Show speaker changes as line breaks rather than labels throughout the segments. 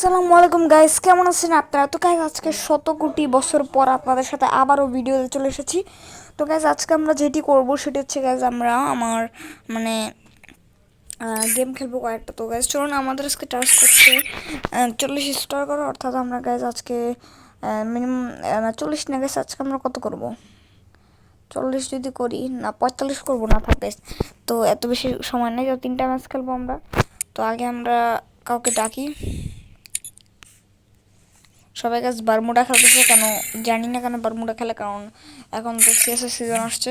আসসালামু আলাইকুম গাইস, কেমন আছেন আপনারা? তো গাইস আজকে শত কোটি বছর পর আপনাদের সাথে আবারও ভিডিওতে চলে এসেছি। তো গাইস আজকে আমরা যেটি করব সেটি হচ্ছে গাইস আমরা আমার মানে গেম খেলবো কয়েকটা। তো গাইস চলুন, আমাদের আজকে টাস্ক করছে 40 স্টার করা, অর্থাৎ আমরা গাইস আজকে মিনিমাম 40 না গাইস, আজকে আমরা কত করব? 40 যদি করি না 45 করবো না, থাক গাইস। তো এত বেশি সময় নেই, তো 3টা ম্যাচ খেলবো আমরা। তো আগে আমরা কাউকে ডাকি। সবাই গাছ বারমুডা খেলতেছে, কেন জানি না কেন বারমুডা খেলে, কারণ এখন তো সিএসএস সিজন আসছে।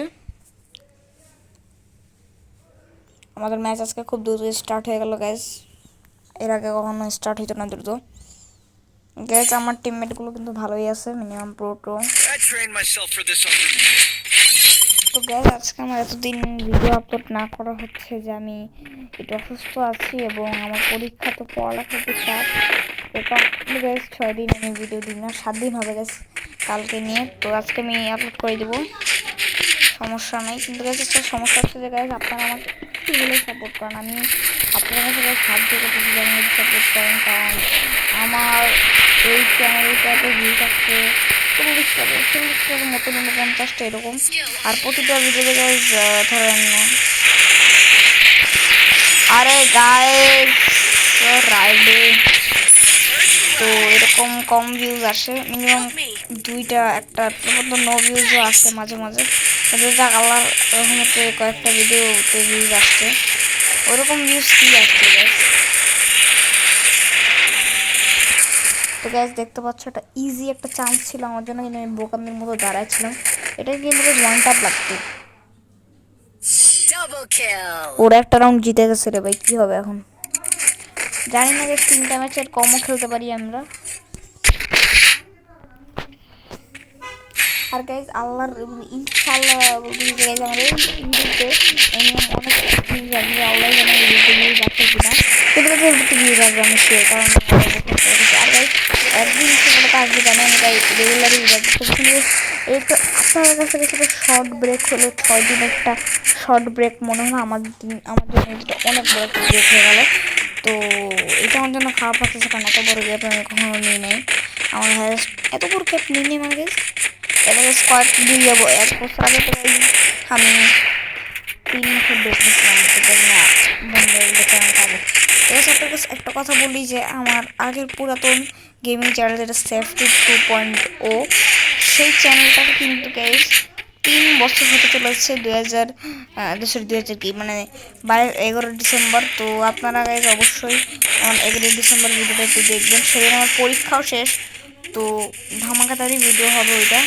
আমাদের ম্যাচ আজকে খুব দ্রুত স্টার্ট হয়ে গেল গ্যাস, এর আগে কখনো স্টার্ট হইতো না দ্রুত। গ্যাস আমার টিমমেটগুলো কিন্তু ভালোই আছে, মিনিমাম প্রো। তো গ্যাস আজকে আমার এতদিন ভিডিও আপলোড না করা হচ্ছে যে আমি একটু অসুস্থ আছি এবং আমার পরীক্ষা, তো পড়ালেখার একটু চাপ। তো তখন গ্যাস 6 দিন আমি ভিডিও দিই না, 7 দিন হবে গ্যাস কালকে নিয়ে। তো আজকে আমি আপলোড করে দেবো, সমস্যা নেই। কিন্তু গ্যাস একটা সমস্যা হচ্ছে যে গ্যাস আপনারা আমাকে একটু হলে সাপোর্ট করেন, আমি আপনার কাছে গ্যাস সাহায্য করতেছি যে আমাকে সাপোর্ট করেন, কারণ আমার এই চ্যানেলটাতে ভিউজ আসছে 40টার মতো, 50টা এরকম। আর প্রতিটা ভিডিওতে গ্যাস ধরেন, আরে গাইস রাইডে তো এরকম কম ভিউজ আসে, মিনিমাম 2টা একটা মতো নো ভিউজও আসে মাঝে মাঝে। যাক আল্লাহর রহমতে কয়েকটা ভিডিওতে ভিউজ আসছে, ওরকম ভিউজ কি আসছে গ্যাস। তো গ্যাস দেখতে পাচ্ছ, এটা ইজি একটা চান্স ছিল আমার জন্য, কিন্তু আমি বোকামের মতো দাঁড়াইছিলাম। এটাই কিন্তু ওয়ান ট্যাপ লাগতো। ওরা একটা রাউন্ড জিতে গেছে রে ভাই, কি হবে এখন জানি না। গ্যাস 3টা ম্যাচের কমও খেলতে পারি আমরা। আর গাইজ আল্লাহর ইনশাআল্লাহ বলতে গাইজ আমার এই ভিডিওতে মিনিমাম অনেক ভিউজ আসবে, আল্লাহ জানে এই ভিউজ আসে কিনা, কিন্তু ভিডিওতে ভিউজ আসবে আমি শিওর, কারণ আর গাইজ একদিন সেটা আসবে জানে, আমি তাই রেগুলারই ভিডিও কিন্তু এই তো আপনাদের কাছে সেটা শর্ট ব্রেক হলো, 6 দিন একটা শর্ট ব্রেক মনে হয় আমার জন্য এটা অনেক বড় একটা ব্রেক হয়ে গেল। তো এটা আমার জন্য খারাপ লাগতেছে, কারণ এত বড় গ্যাপ আমি কখনো নিই নাই, আমার এত বড় গ্যাপ নিই নি মানে গাইজ। এবারে স্কোয়াড দিয়ে যাবো। 1 বছর আগে তো আমি 3 মাসের ব্রেক নিয়েছিলাম, সেটা না বন্ধ চ্যানেল পাবো। এবার আপনার কাছে একটা কথা বলি যে আমার আগের পুরাতন গেমিং চ্যানেল যেটা সেফটি 2.0, সেই চ্যানেলটাকে কিন্তু গাইজ 3 বছর হতে চলেছে 2000 কি মানে 11 ডিসেম্বর। তো আপনারা গাইজ অবশ্যই 11 ডিসেম্বর ভিডিওটা একটু দেখবেন, সেদিন আমার পরীক্ষাও শেষ, তো ধামাকাদারি ভিডিও হবে ওইটা।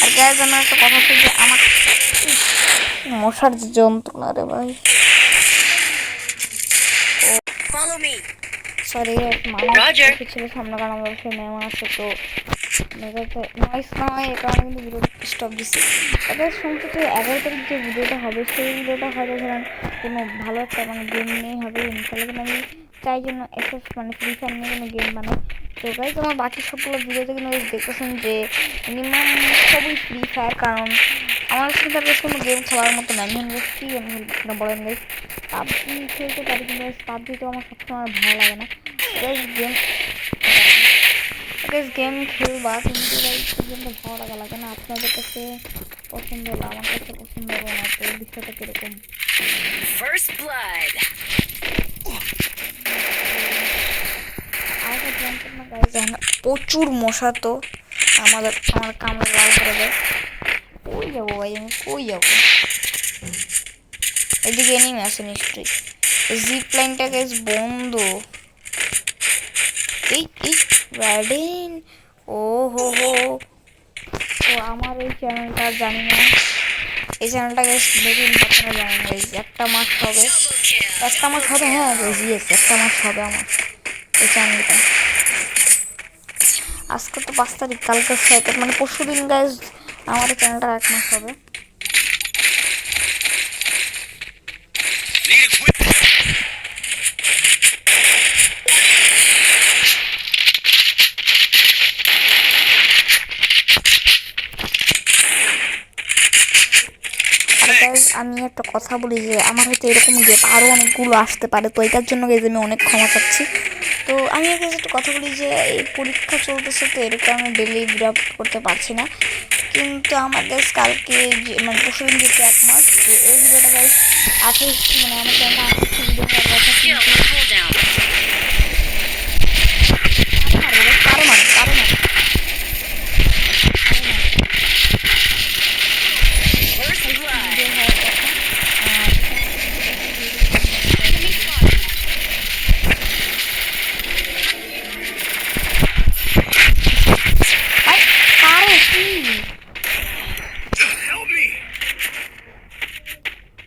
আর গ্যাস আমার একটা কথা হচ্ছে যে আমার মশার যে যন্ত্রণা রে ভাই, সরি মানুষ ছিল সামনে, কারণ আমার সে মেহমান আসছে, তো নয়েস না হয় এই কারণে কিন্তু ভিডিওটা স্টপ দিচ্ছি। এবার শুনতে তো 11 তারিখ যে ভিডিওটা হবে, সেই ভিডিওটা হয়তো ধরেন কোনো ভালো একটা মানে গেম নিয়েই হবে ইনশাল্লাহ, কিন্তু আমি চাই যেন এসএস মানে ফ্রি ফায়ার নিয়ে কোনো গেম বানাই। তো গাইজ আমার বাকি সবগুলো ভিডিওতে কিন্তু দেখতেছেন যে মিনিমাম সবই ফ্রি ফায়ার, কারণ আমার সাথে বেশ কোনো গেম খেলার মতো নাই। আমি কি গেম খেলতে বলেন গাইজ, পাবজি খেলতে পারি, কিন্তু পাবজি তো আমার সবসময় ভালো লাগে না। গেম খেলবা, কিন্তু গেমটা ভালো লাগে না, আপনাদের কাছে পছন্দ হলো, আমার কাছে পছন্দ হলো না, তো বিষয়টা কিরকম। প্রচুর মশা, তো আমার কামড়ে লাল করে দেয়। কই যাবো ভাই, আমি কই যাবো? এদিকে এনিমি আছে নিশ্চয়ই, জিপ লাইনটা গাইজ বন্ধ। এই রাইডিং, ও হো, তো আমার এই চ্যানেলটা জানি না, এই চ্যানেলটা গাইজ দেখুন আপনারা জানেন গাইজ, একটা মাস হবে হ্যাঁ গাইজ, ইয়েস একটা মাস হবে আমার এই চ্যানেলটা। আজকে তো 5 তারিখ, কালকে 6 তারিখ, মানে পরশু দিন গাইজ আমার এই চ্যানেলটা 1 মাস হবে। আমি একটা কথা বলি যে আমার হয়তো এরকম গেম আরও অনেকগুলো আসতে পারে, তো এটার জন্য গাইজ আমি অনেক ক্ষমা চাচ্ছি। তো আমি গাইজ একটা কথা বলি যে এই পরীক্ষা চলতেছে, তো এরকম আমি ডেলি ভিডিও আপলোড করতে পারছি না, কিন্তু আমার গাইজ কালকে মানে পরশুদিন যেতে 1 মাস, তো এই ভিডিওটা গাইজ 28 মানে আমার চ্যানেলটা 28 ভিডিও করার কথা, কারো মানে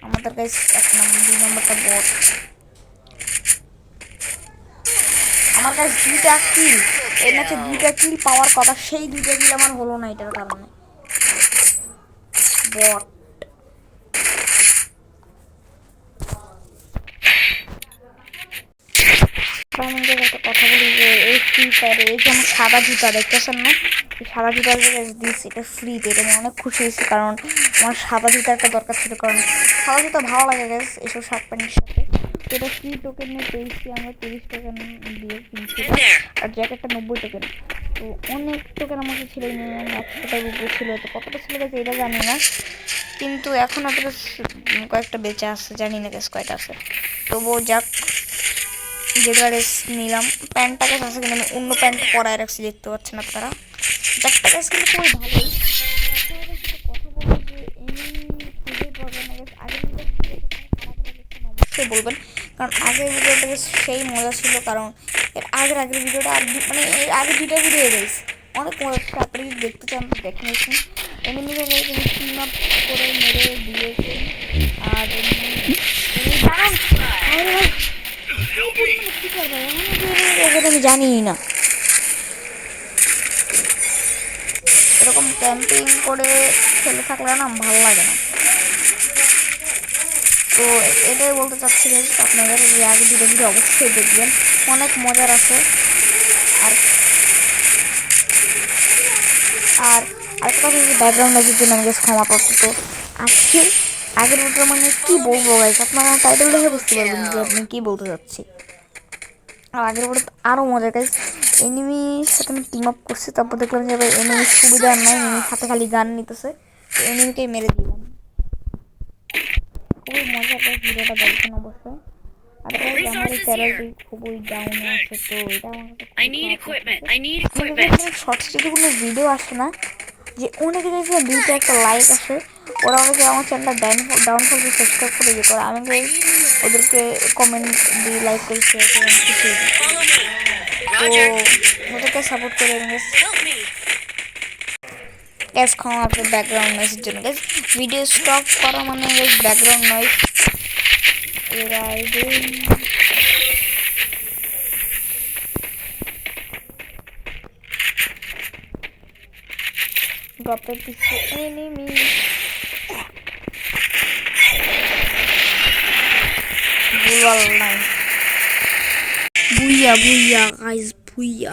আমাদের গাইজ 1 নম্বর 2 নম্বরটা বট। আমার কাছে 2টা কিল, এর ম্যাচে 2টা কিল পাওয়ার কথা, সেই 2টা কিল আমার হলো না এটার কারণে বট। একটা কথা বলি যে এই ফ্রি ফায়ারে এই যে আমার সাদা জুতা দেখতেছেন না, এই সাদা জুতার দিচ্ছি, এটা ফ্রিতে, এটা আমি অনেক খুশি হয়েছি, কারণ আমার সাদা জুতা একটা দরকার ছিল, কারণ সাদা জুতা ভালো লাগে গেছে এইসব শার্ট প্যান্টের সাথে। তো এটা ফ্রি টোকেন নিয়ে পেয়েছি আমরা, 30 টোকেন দিয়ে কিনছি, আর জ্যাকেটটা 90 টোকেন। তো অনেক টোকেন আমাকে ছিল, 100 টাকার উপরে ছিল, তো কতটা ছিল গেছে এটা জানি না, কিন্তু এখন আপনাদের কয়েকটা বেঁচে আছে, জানি না গেছে কয়টা আছে, তবুও যাক যেটা রেস নিলাম। প্যান্টটা গাছ আছে, কিন্তু আমি অন্য প্যান্ট পরায় রাখছি, দেখতে পাচ্ছেন আপনারা। জ্যাকটা গাছ কিন্তু খুবই ভালোই। কথা বলবো যে খুবই প্রবলেম গেছে, আগের অবশ্যই বলবেন, কারণ আগের ভিডিওটা সেই মজা ছিল, কারণ এর আগের ভিডিওটা মানে এর আগে 2টা ভিডিও গেছে অনেক মজা ছিল, আপনি যদি দেখতে চান দেখে নিয়েছেন। এনিমিকে টিম আপ করে মেরে দিয়েছে, আর আমি জানি না এরকম ক্যাম্পিং করে খেলে থাকলে না ভালো লাগে না। তো এটাই বলতে চাচ্ছি আপনাদের যে আগে 2টা ভিডিও অবশ্যই দেখবেন, অনেক মজার আছে। আর আর আরেকটা কথা হচ্ছে ব্যাকগ্রাউন্ড নয়েজের জন্য আমি ক্ষমা করছি। তো আজকে আগের ভিডিও মানে কী বলবো গাইস, আপনারা টাইটেল দেখে বুঝতে পারবেন যে আপনি কী বলতে চাচ্ছি। আর আগের ভিডিও তো আরও মজা গাইস, এনিমির সাথে আমি টিম আপ করছি, তারপর দেখলাম যে এনিমির সুবিধা নাই, এনিমির হাতে খালি গান নিতেছে, তো এনিমিকেই মেরে দিলাম। খুবই মজার গাইস, ভিডিওটা দেখবেন অবশ্যই। আর আমার এই চ্যানেলটি খুবই ডাউনে আছে, তো এটা আমার শর্টস যদি কোনো ভিডিও আসে না, যে অনেকে দেখে 2টা একটা লাইক আসে, ওরা আমাকে আমার চ্যানেলটা ডাউনফল দিয়ে সাবস্ক্রাইব করে দিয়ে করে, আমি ওদেরকে কমেন্ট দিয়ে লাইক করে শেয়ার করে আমি খুশি হই। তো ওদেরকে সাপোর্ট করে গ্যাস খাওয়া আপনার ব্যাকগ্রাউন্ড নয়েজের জন্য গ্যাস ভিডিও স্টপ করা মানে গ্যাস ব্যাকগ্রাউন্ড নয়েজ ড্রপের পিছনে এনিমি বুয়াল নাই বুইয়া গাইস বুইয়া।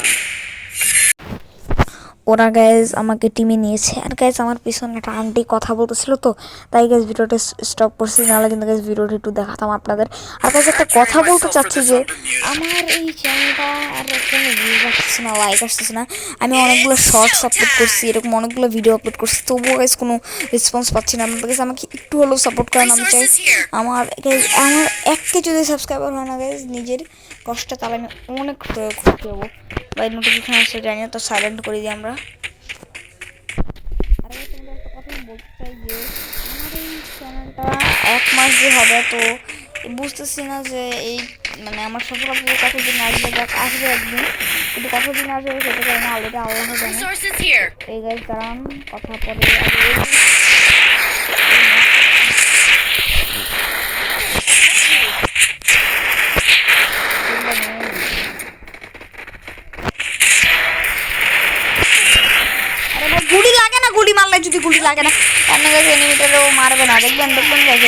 ওরা গাইজ আমাকে টিমে নিয়েছে, আর গাইজ আমার পিছনে একটা আন্টি কথা বলতেছিল, তো তাই গাইজ ভিডিওটা স্টপ করছি, নাহলে কিন্তু গাইজ ভিডিওটা একটু দেখাতাম আপনাদের। আর গাইজ একটা কথা বলতে চাচ্ছি যে আমার এই চ্যানেলটা আর কোনো ভিউজ আসতেছে না, লাইক আসতেছে না, আমি অনেকগুলো শর্টস আপলোড করছি, এরকম অনেকগুলো ভিডিও আপলোড করছি, তবুও গাইজ কোনো রেসপন্স পাচ্ছি না। আপনাদের কাছে আমাকে একটু হলেও সাপোর্ট করেন, আমি চাই আমার গাইজ আমার 1K যদি সাবস্ক্রাইবার হয় না গাইজ, নিজের কষ্ট তাহলে আমি অনেক খুশি হবো। বাই নোটিফিকেশন আসছে জানি না, তো সাইলেন্ট করে দিই আমরা। আর তোমাদের একটা কথা আমি বলতে চাই যে আমার এই চ্যানেলটা 1 মাস যে হবে, তো বুঝতেছি না যে এই মানে আমার সফলতা কতদিন আসবে, যাক আসবে একদিন, কিন্তু কতদিন আসবে সেটা জানি না, অলরেডি আল্লাহ জানে। এই গাইজ দাঁড়ান, কথা পরে গুলি লাগে না, গুলি মারলে যদি গুলি লাগে না এমনি গাইজ এনিমিটারও মারবে না, দেখবেন গাইজ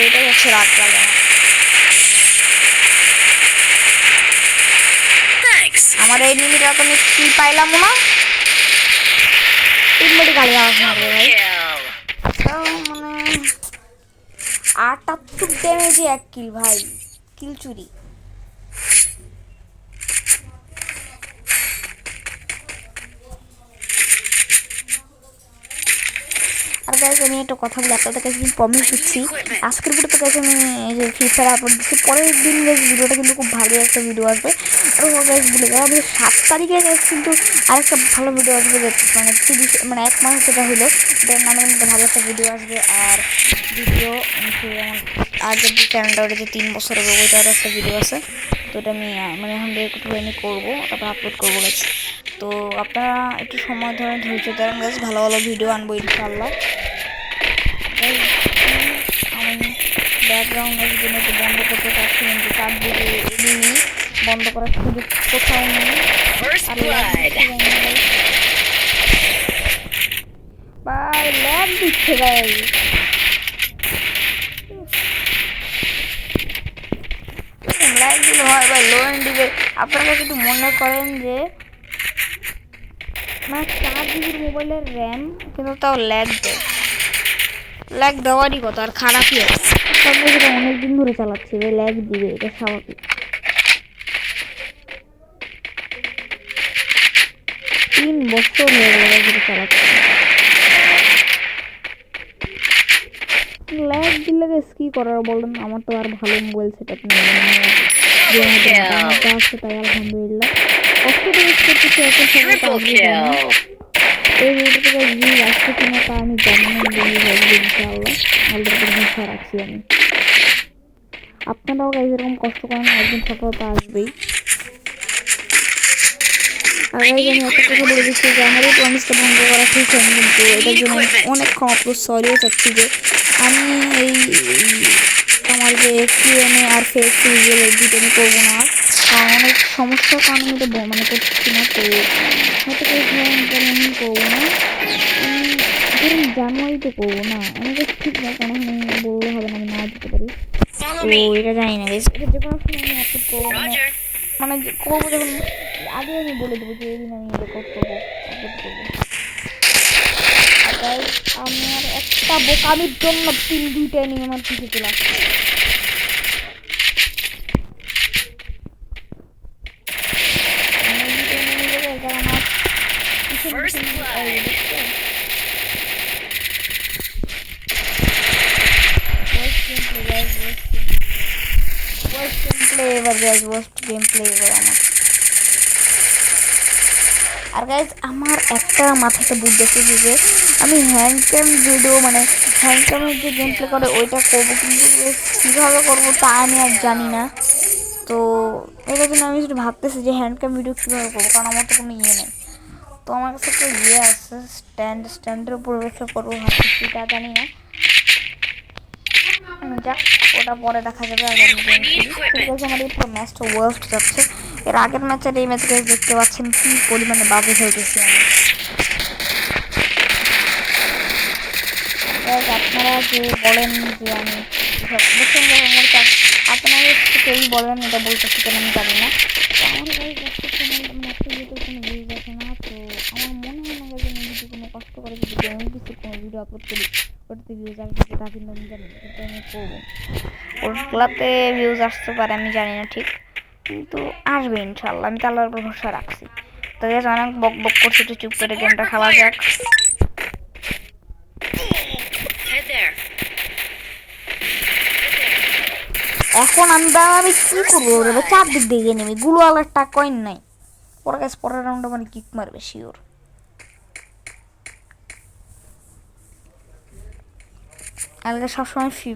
এটাই হচ্ছে রাগ লাগে না। আমার এনিমিটা তো আমি কি পাইলাম না, 3 মিনিট গাড়ি আওয়াজ মারবে ভাই। আচ্ছা মানে 78 ড্যামেজে 1 কিল ভাই, কিল চুরি। আর গাইজ আমি একটা কথা বলি, আপনাদের কাছে প্রমিস দিচ্ছি, আজকের ভিডিওতে গাইজ আমি এই যে ফ্রি ফায়ার আপলোড দিচ্ছি, পরের দিন গাইজ ভিডিওটা কিন্তু খুব ভালো একটা ভিডিও আসবে। আর গাইজ বলে গেল আমাদের 7 তারিখে গাইজ কিন্তু আরেকটা ভালো ভিডিও আসবে, মানে 30 মানে 1 মাস যেটা হলো এটার নামে কিন্তু ভালো একটা ভিডিও আসবে। আর ভিডিও আমার আগের যে চ্যানেলটা ওটা যে 3 বছর হবে ওইটারও একটা ভিডিও আছে, তো ওটা আমি মানে এখন রেকর্ড করবো, তারপর আপলোড করবো গাইজ। তো আপনারা একটু সময় ধরে ধৈর্য ধরেন গাইজ, ভালো ভালো ভিডিও আনবো ইনশাআল্লাহ। আমি ব্যাকগ্রাউন্ডের জন্য একটু বন্ধ করতে পারছি, কিন্তু চারদিকে এমনি বন্ধ করার সুযোগ কোথাও নেই। ভাই ল্যাগ দিচ্ছে ভাই, ল্যাগ দিলে হয় ভাই, লো এন্ড দিবে। আপনারা যদি মনে করেন যে মানে 4 জিবির মোবাইলের র্যাম কিন্তু তাও ল্যাগ দেয়, ল্যাগ দেওয়ারই কথা, আর খারাপই হয়। তবে সেটা অনেকদিন ধরে চালাচ্ছি, ল্যাগ দিবে, এটা স্বাভাবিক। 3 বছর হয়ে গেল চালাচ্ছি, ল্যাগ দিলে কি করার বলেন। আমার তো আর ভালো মোবাইল সেটআপ নেই, আছে তাই আলহামদুলিল্লাহ কষ্ট করে করতেছি। এখন সময় তো আমি জানি এই ভিডিওটা ভিউ আসছে কিনা তা আমি জানি না, ইনশাআল্লাহ আল্লাহর উপর ভরসা রাখছি আমি। আপনারাও গাইজ এরকম কষ্ট করেন, একদিন সফলতা আসবেই। আর গাইজ আমি একটা কথা বলে দিচ্ছি যে আমার এই প্রমিসটা ভঙ্গ করা ঠিক হয়নি, কিন্তু এটার জন্য আমি অনেক ক্ষমা সরিও চাচ্ছি যে আমি এই আমার যে কিউএনএ আর ফেক সিরিজের এডিট আমি করবো না, কারণ অনেক সমস্যার কারণে এটা মানে করছি না। তো হয়তো আমি করবো না, আমি ধরুন জানুয়ারিতে করবো না, আমাদের ঠিক না, কারণ আমি বললে হবে না, আমি না দিতে পারি। তো এটা জানি না গাইজ, এটা যে কোনো সময় আমি আপলোড করবো, মানে করবো যখন আগে আমি বলে দেবো যে এদিন আমি রেকর্ড করবো, আপলোড করবো। আর গাইজ আমার একটা বোকামির জন্য 2টা নিয়ে আমার পিছিয়ে চলে আসছে। আর গাইজ আমার একটা মাথাতে বুদ্ধি এসেছে যে আমি হ্যান্ড ক্যাম ভিডিও মানে হ্যান্ড ক্যামের যে গেম প্লে করে ওইটা করবো, কিন্তু কীভাবে করবো তা আমি আর জানি না। তো এটার জন্য আমি শুধু ভাবতেছি যে হ্যান্ড ক্যাম ভিডিও কীভাবে করবো, কারণ আমার তো কোনো ইয়ে নেই। তো আমার কাছে একটা ইয়ে আছে, স্ট্যান্ডের উপর রেখে করবো ভাবতেছি, তা জানি না, যাক ওটা পরে দেখা যাবে। আর আমার এই পুরো ম্যাচটা ওয়ার্স্ট যাচ্ছে। এর আগের ম্যাচের এই ম্যাচে দেখতে পাচ্ছেন কি পরিমাণে বাজে খেলতেছি আমি। আপনারা যে বলেন যে আমি আপনারা কেউ বলেন এটা বলতেছি কেন আমি জানি না। তো আমার কোনো ভিউজ আসে না, তো আমার মনে হয় না যে আমি যদি কোনো কষ্ট করে যদি গেমিং কিছু কোনো ভিডিও আপলোড করি ওটাতে ভিউজ আসবে, তা কিন্তু আমি জানি না, কিন্তু আমি করবো। ওগুলাতে ভিউজ আসতে পারে আমি জানি না ঠিক, কিন্তু আসবে ইনশাল্লাহ, আমি তো আল্লাহর উপর ভরসা রাখছি। তো অনেক বক বক করছি, একটু চুপ করে গেমটা খাওয়া যাক। এখন আমি কি করবো, চারদিক দিয়ে নেমি গুলো আলার টাকা কয়েন নাই, পরে গেছে পরের রাউন্ডে মানে কিক মারবে শিওর। আগে সবসময় ফ্রি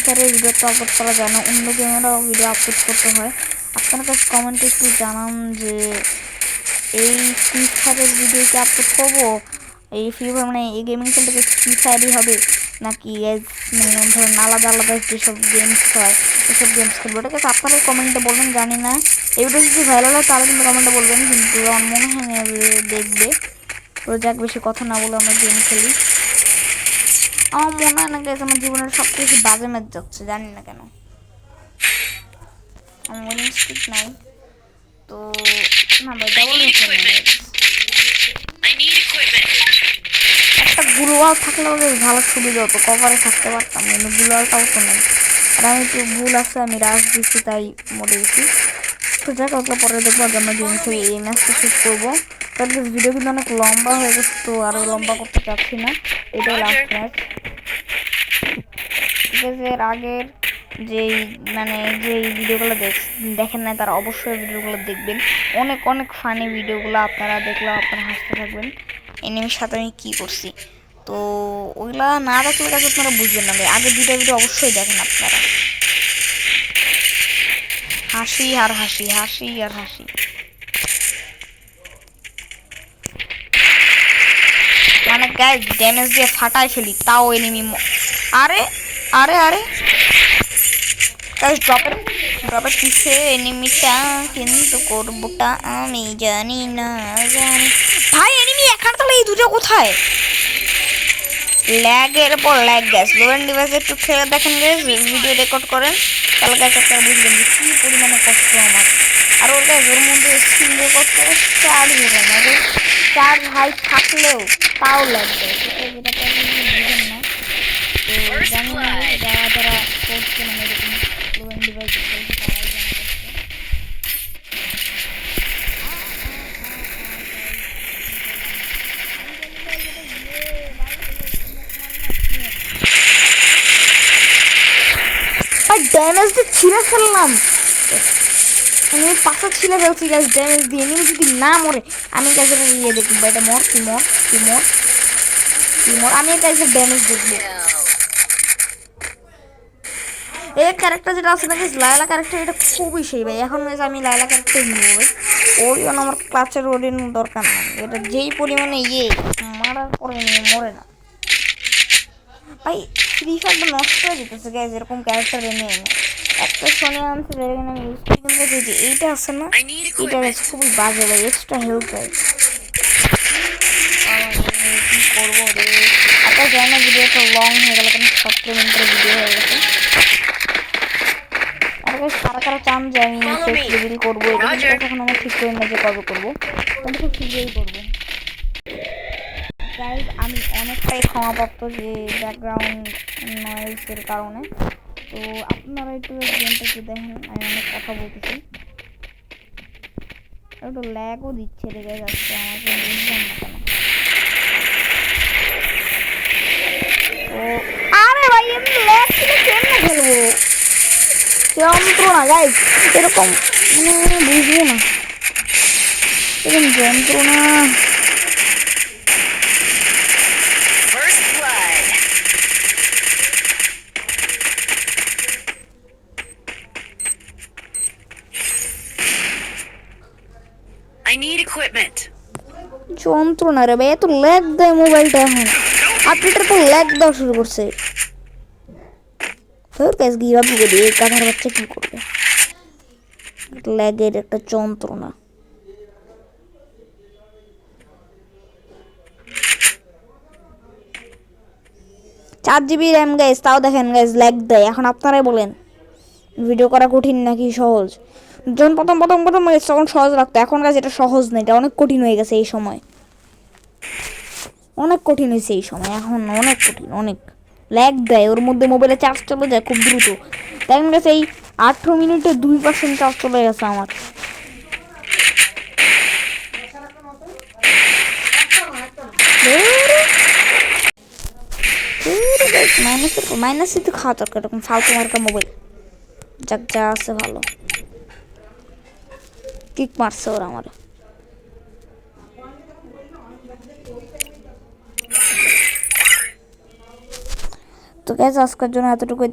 ফায়ারের ভিডিও তো আপলোড করা যায় না, অন্য গেমেরও ভিডিও আপলোড করতে হয়। আপনার কাছে কমেন্টে একটু জানান যে এই ফ্রি ফায়ারের ভিডিও কি আপলোড করবো, এই ফ্রি ফায়ার মানে এই গেমিং খেলতে ফ্রি ফায়ারই হবে নাকি মানে ধরুন আলাদা আলাদা যেসব গেমস হয় এসব গেমস খেলবো, ঠিক আছে? আপনারা কমেন্টে বলবেন, জানি না এই ভিডিও যদি ভালো লাগে তাহলে কিন্তু কমেন্টে বলবেন, কিন্তু আমার মনে হয় না দেখবে। তো যাক বেশি কথা না বলে আমরা গেম খেলি। আমার মনে হয় না গেছে আমার জীবনের সবথেকে বাজে ম্যাচ যাচ্ছে, জানি না কেন, আমার উইনিং স্ট্রিক নাই তো। না ভাই ডাবল একটা একটা গুলওয়াল থাকলেও বেশ ভালো সুবিধা হতো, কভারে থাকতে পারতাম, কিন্তু গুলওয়ালটাও তো নেই। আর আমি একটু ভুল আছে, আমি রাশ দিচ্ছি তাই মরে গেছি। তো যাক ওগুলো পরে দেখবো, আগে আমরা গেম খেয়ে এই ম্যাচটা শেষ করবো। তাহলে ভিডিও কিন্তু অনেক লম্বা হয়ে গেছে, তো আরও লম্বা করতে চাচ্ছি না, এটাই লাস্ট ম্যাচ। ঠিক আছে, এর আগের যেই মানে যেই ভিডিওগুলো দেখেন না তারা অবশ্যই ভিডিওগুলো দেখবেন, অনেক অনেক ফানি ভিডিওগুলো আপনারা দেখলে আপনারা হাসতে থাকবেন এনিমির সাথে আমি কী করছি। তো ওইগুলা না দেখলে কাছে আপনারা বুঝবেন না, আগে দুটো ভিডিও অবশ্যই দেখেন আপনারা। হাসি আর হাসি, হাসি আর হাসি। মানে গাইস ড্যামেজ দিয়ে ফাটাই ফেলি তাও এনিমি। আরে আরে আরে গাইস ড্রপের পিছে এনিমিটা, কিন্তু করবোটা আমি জানি না জানি। ভাই এনিমি একার তাহলে এই দুটো কোথায়? ল্যাগের পর ল্যাগ গ্যাস, লোয়েন ডিভাইসে একটু খেলে দেখেন গ্যাস, ভিডিও রেকর্ড করেন, তাহলে গ্যাস আপনারা বুঝবেন যে কী পরিমাণে কষ্ট আমার। আর ওর গ্যাস ওর মধ্যে স্ক্রিন রেকর্ড করে চার্জ হবে না, চার্জ হাই থাকলেও তাও লাগবে, সেটা যেটা বুঝেন না। তো জানি না যারা যারা করছে মানে এরকম লোয়েন ডিভাইস চলছে তারাই জানা করছে। ড্যামেজ দিয়ে ছিঁড়ে ফেললাম, আমি পাশা ছিঁড়ে ফেলছি গাছ ড্যামেজ দিয়ে। এমনি যদি না মরে আমি গাছের ইয়ে দেখবো, এটা মর কি মর কি মর কি মর, আমি গাছের ড্যামেজ দেখবো। এই ক্যারেক্টার যেটা আছে না গাছ, লায়লা ক্যারেক্টার, এটা খুবই সেই ভাই। এখন গাছ আমি লায়লা ক্যারেক্টার নিবো ভাই, ওরিয়ন আমার ক্লাচের ওরিয়ন দরকার নাই, এটা যেই পরিমাণে ইয়ে মারার পরে নিয়ে মরে না ভাই। ফ্রি ফায়ারটা নষ্ট হয়ে যেতেছে গাইজ এরকম ক্যারেক্টার এনে এনে। একটা সোনি আনছে যেখানে আমি ইউজ করি, কিন্তু যে এইটা আছে না, এটা খুবই বাজে ভাই, এক্সট্রা হেল্প হয়। কি করবো রে, আপনার জানি না ভিডিওটা লং হয়ে গেল, কারণ 17 মিনিটের ভিডিও হয়ে গেছে। আর কারা কারা চান যে আমি ফেস রিভিল করবো, এটা কিন্তু এখন আমি ঠিক করি না যে কবে করবো, কিন্তু খুব শীঘ্রই করবো গাইজ। আমি অনেকটাই ক্ষমাপ্রাপ্ত যে ব্যাকগ্রাউন্ড নয়েজের কারণে, তো আপনারা একটু গেমটা একটু দেখেন, আমি অনেক কথা বলতেছি, একটু ল্যাগও দিচ্ছে রেগে যাচ্ছে আমাকে, বুঝলাম না কেন। তো আরে ভাই এমনি ল্যাগ ছিল কেমনে খেলবো, যন্ত্রণা গাইজ এরকম, মানে বুঝবো না এরকম যন্ত্রণা।
I need equipment.
যন্ত্রণা রে ভাই, এত ল্যাগ দেয় মোবাইলটা, এখন আপডেটের পর ল্যাগ দেওয়া শুরু করছে। গিরা ঢুকে দিয়ে কাঁথার বাচ্চা কি করবে, ল্যাগের একটা যন্ত্রণা। 4 GB র্যাম গাইজ, তাও দেখেন গাইজ ল্যাগ দেয়। এখন আপনারাই বলেন ভিডিও করা কঠিন নাকি সহজ? যখন প্রথম তখন সহজ লাগতো, এখন গাছ এটা সহজ নেই, এটা অনেক কঠিন হয়ে গেছে এই সময়, অনেক কঠিন হয়েছে এই সময়, এখন অনেক কঠিন, অনেক ল্যাগ দেয়, ওর মধ্যে মোবাইলে চার্জ চলে যায় খুব দ্রুত। দেখেন গেছে এই 18 মিনিটে 2% চার্জ চলে গেছে আমার। মাইনাসে তো খাওয়া দরকার, এরকম ফালতু মার্কা মোবাইল, যাক যা আছে ভালো। কিক মারছে ওরা আমার। তো গাইজ আজকের জন্য এতটুকুই,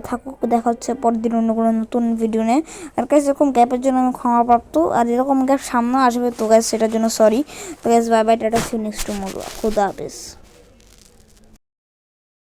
থাকুক, দেখা হচ্ছে পরদিন অন্য কোনো নতুন ভিডিও নিয়ে। আর গাইজ এরকম গ্যাপের জন্য আমি ক্ষমাপ্রাপ্ত, আর এরকম গ্যাপ সামনে আসবে তো গাইজ সেটার জন্য সরি। তো guys bye bye, tata, see you next tomorrow, খুদা হাফেজ।